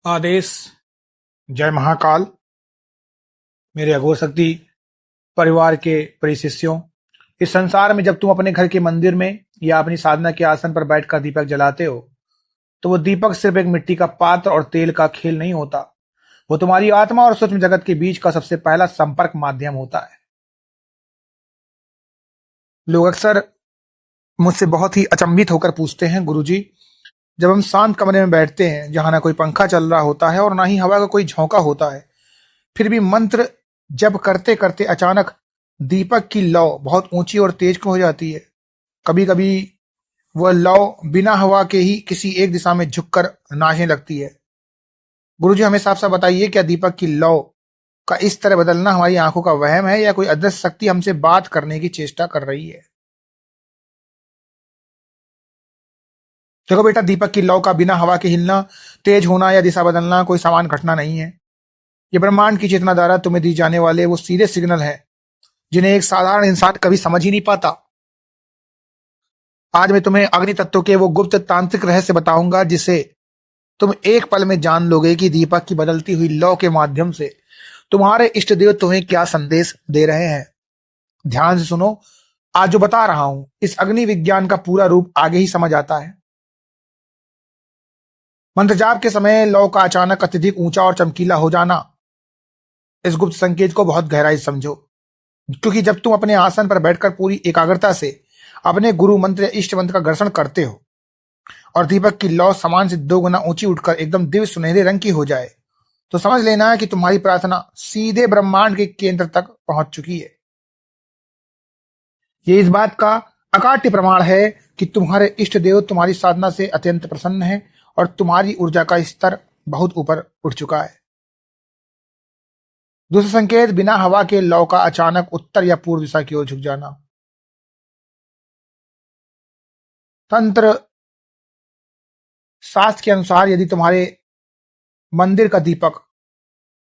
आदेश। जय महाकाल। मेरे अघोर शक्ति परिवार के परिशिष्यों, इस संसार में जब तुम अपने घर के मंदिर में या अपनी साधना के आसन पर बैठकर दीपक जलाते हो, तो वो दीपक सिर्फ एक मिट्टी का पात्र और तेल का खेल नहीं होता। वो तुम्हारी आत्मा और सूक्ष्म जगत के बीच का सबसे पहला संपर्क माध्यम होता है। लोग अक्सर मुझसे बहुत ही अचंभित होकर पूछते हैं, गुरुजी, जब हम शांत कमरे में बैठते हैं जहां ना कोई पंखा चल रहा होता है और ना ही हवा का कोई झोंका होता है, फिर भी मंत्र जब करते करते अचानक दीपक की लौ बहुत ऊंची और तेज क्यों हो जाती है? कभी कभी वह लौ बिना हवा के ही किसी एक दिशा में झुककर नाचने लगती है। गुरुजी, हमें साफ साफ बताइए, क्या दीपक की लौ का इस तरह बदलना हमारी आंखों का वहम है या कोई अदृश्य शक्ति हमसे बात करने की चेष्टा कर रही है? देखो बेटा, दीपक की लौ का बिना हवा के हिलना, तेज होना या दिशा बदलना कोई सामान्य घटना नहीं है। ये ब्रह्मांड की चेतना द्वारा तुम्हें दी जाने वाले वो सीधे सिग्नल है जिन्हें एक साधारण इंसान कभी समझ ही नहीं पाता। आज मैं तुम्हें अग्नि तत्व के वो गुप्त तांत्रिक रहस्य बताऊंगा जिसे तुम एक पल में जान लोगे कि दीपक की बदलती हुई लौ के माध्यम से तुम्हारे इष्ट देव तुम्हें क्या संदेश दे रहे हैं। ध्यान से सुनो, आज जो बता रहा हूं इस अग्नि विज्ञान का पूरा रूप आगे ही समझ आता है। मंत्र जाप के समय लौ का अचानक अत्यधिक ऊंचा और चमकीला हो जाना, इस गुप्त संकेत को बहुत गहराई से समझो, क्योंकि जब तुम अपने आसन पर बैठकर पूरी एकाग्रता से अपने गुरु मंत्र या इष्ट मंत्र का घर्षण करते हो और दीपक की लौ समान से 2 गुना ऊंची उठकर एकदम दिव्य सुनहरे रंग की हो जाए, तो समझ लेना है कि तुम्हारी प्रार्थना सीधे ब्रह्मांड के केंद्र तक पहुंच चुकी है। ये इस बात का अकाट्य प्रमाण है कि तुम्हारे इष्ट देव तुम्हारी साधना से अत्यंत प्रसन्न है और तुम्हारी ऊर्जा का स्तर बहुत ऊपर उठ चुका है। दूसरा संकेत, बिना हवा के लौ का अचानक उत्तर या पूर्व दिशा की ओर झुक जाना। तंत्र शास्त्र के अनुसार यदि तुम्हारे मंदिर का दीपक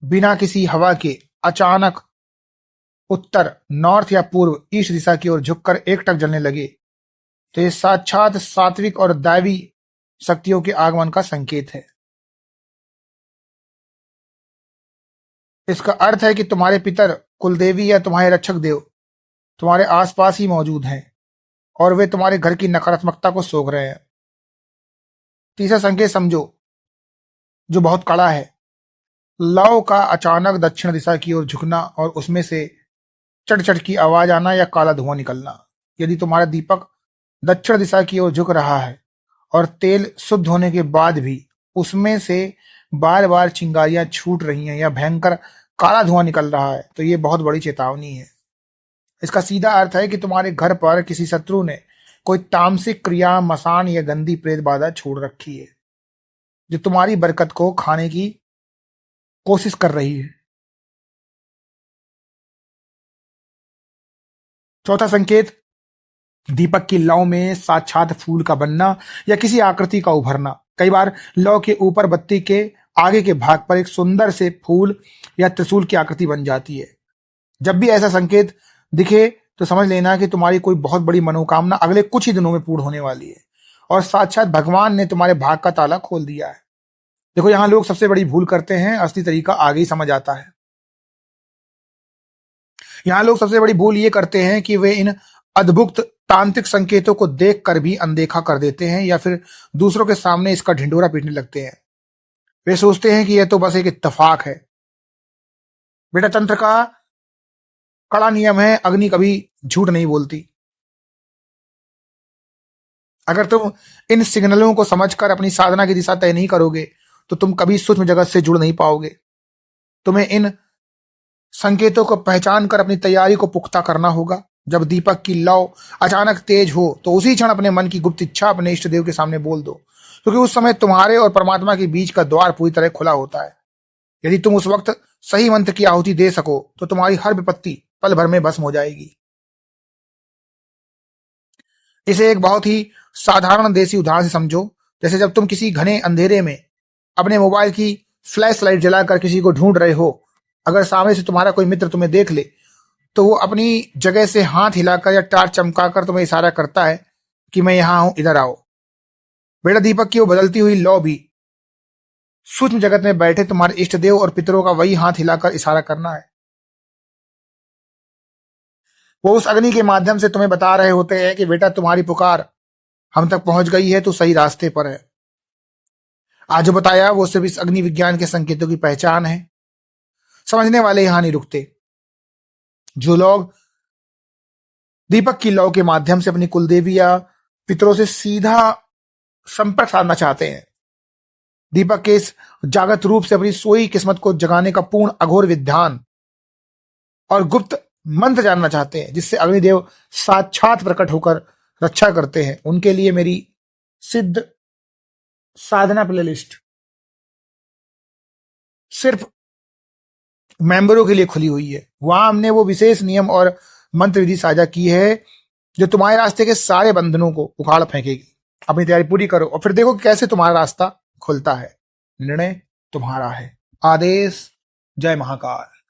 बिना किसी हवा के अचानक उत्तर, नॉर्थ या पूर्व, ईस्ट दिशा की ओर झुककर एकटक जलने लगे, तो यह साक्षात सात्विक और दैवी शक्तियों के आगमन का संकेत है। इसका अर्थ है कि तुम्हारे पितर, कुलदेवी या तुम्हारे रक्षक देव तुम्हारे आसपास ही मौजूद हैं और वे तुम्हारे घर की नकारात्मकता को सोख रहे हैं। तीसरा संकेत समझो, जो बहुत कड़ा है, लौ का अचानक दक्षिण दिशा की ओर झुकना और उसमें से चट चट की आवाज आना या काला धुआं निकलना। यदि तुम्हारा दीपक दक्षिण दिशा की ओर झुक रहा है और तेल शुद्ध होने के बाद भी उसमें से बार बार चिंगारियां छूट रही हैं या भयंकर काला धुआं निकल रहा है, तो ये बहुत बड़ी चेतावनी है। इसका सीधा अर्थ है कि तुम्हारे घर पर किसी शत्रु ने कोई तामसिक क्रिया, मसान या गंदी प्रेत बाधा छोड़ रखी है जो तुम्हारी बरकत को खाने की कोशिश कर रही है। चौथा संकेत, दीपक की लौ में साक्षात फूल का बनना या किसी आकृति का उभरना। कई बार लौ के ऊपर बत्ती के आगे के भाग पर एक सुंदर से फूल या त्रिशूल की आकृति बन जाती है। जब भी ऐसा संकेत दिखे तो समझ लेना कि तुम्हारी कोई बहुत बड़ी मनोकामना अगले कुछ ही दिनों में पूर्ण होने वाली है और साक्षात भगवान ने तुम्हारे भाग का ताला खोल दिया है। देखो, यहां लोग सबसे बड़ी भूल करते हैं, असली तरीका आगे ही समझ आता है। यहां लोग सबसे बड़ी भूल ये करते हैं कि वे इन अद्भुत तांत्रिक संकेतों को देखकर भी अनदेखा कर देते हैं या फिर दूसरों के सामने इसका ढिंढोरा पीटने लगते हैं। वे सोचते हैं कि यह तो बस एक इत्तेफाक है। बेटा, तंत्र का कड़ा नियम है, अग्नि कभी झूठ नहीं बोलती। अगर तुम इन सिग्नलों को समझकर अपनी साधना की दिशा तय नहीं करोगे तो तुम कभी सूक्ष्म जगत से जुड़ नहीं पाओगे। तुम्हें इन संकेतों को पहचान कर अपनी तैयारी को पुख्ता करना होगा। जब दीपक की लौ अचानक तेज हो तो उसी क्षण अपने मन की गुप्त इच्छा अपने इष्ट देव के सामने बोल दो, क्योंकि उस समय तुम्हारे और परमात्मा के बीच का द्वार पूरी तरह खुला होता है। यदि तुम उस वक्त सही मंत्र की आहुति दे सको तो तुम्हारी हर विपत्ति पल भर में भस्म हो जाएगी। इसे एक बहुत ही साधारण देसी उदाहरण से समझो। जैसे जब तुम किसी घने अंधेरे में अपने मोबाइल की फ्लैश लाइट जलाकर किसी को ढूंढ रहे हो, अगर सामने से तुम्हारा कोई मित्र तुम्हें देख ले तो वो अपनी जगह से हाथ हिलाकर या टार्च चमकाकर तुम्हें इशारा करता है कि मैं यहां हूं, इधर आओ। बेटा, दीपक की वो बदलती हुई लौ भी सूक्ष्म जगत में बैठे तुम्हारे इष्ट देव और पितरों का वही हाथ हिलाकर इशारा करना है। वो उस अग्नि के माध्यम से तुम्हें बता रहे होते हैं कि बेटा तुम्हारी पुकार हम तक पहुंच गई है, तो सही रास्ते पर है। आज जो बताया वो सिर्फ इस अग्नि विज्ञान के संकेतों की पहचान है। समझने वाले यहां नहीं रुकते। जो लोग दीपक की लौ के माध्यम से अपनी कुलदेवी या पितरों से सीधा संपर्क साधना चाहते हैं, दीपक के इस जागृत रूप से अपनी सोई किस्मत को जगाने का पूर्ण अघोर विधान और गुप्त मंत्र जानना चाहते हैं, जिससे अग्निदेव साक्षात प्रकट होकर रक्षा करते हैं, उनके लिए मेरी सिद्ध साधना प्लेलिस्ट सिर्फ मेंबरों के लिए खुली हुई है। वहां हमने वो विशेष नियम और मंत्र विधि साझा की है जो तुम्हारे रास्ते के सारे बंधनों को उखाड़ फेंकेगी। अपनी तैयारी पूरी करो और फिर देखो कैसे तुम्हारा रास्ता खुलता है। निर्णय तुम्हारा है। आदेश। जय महाकाल।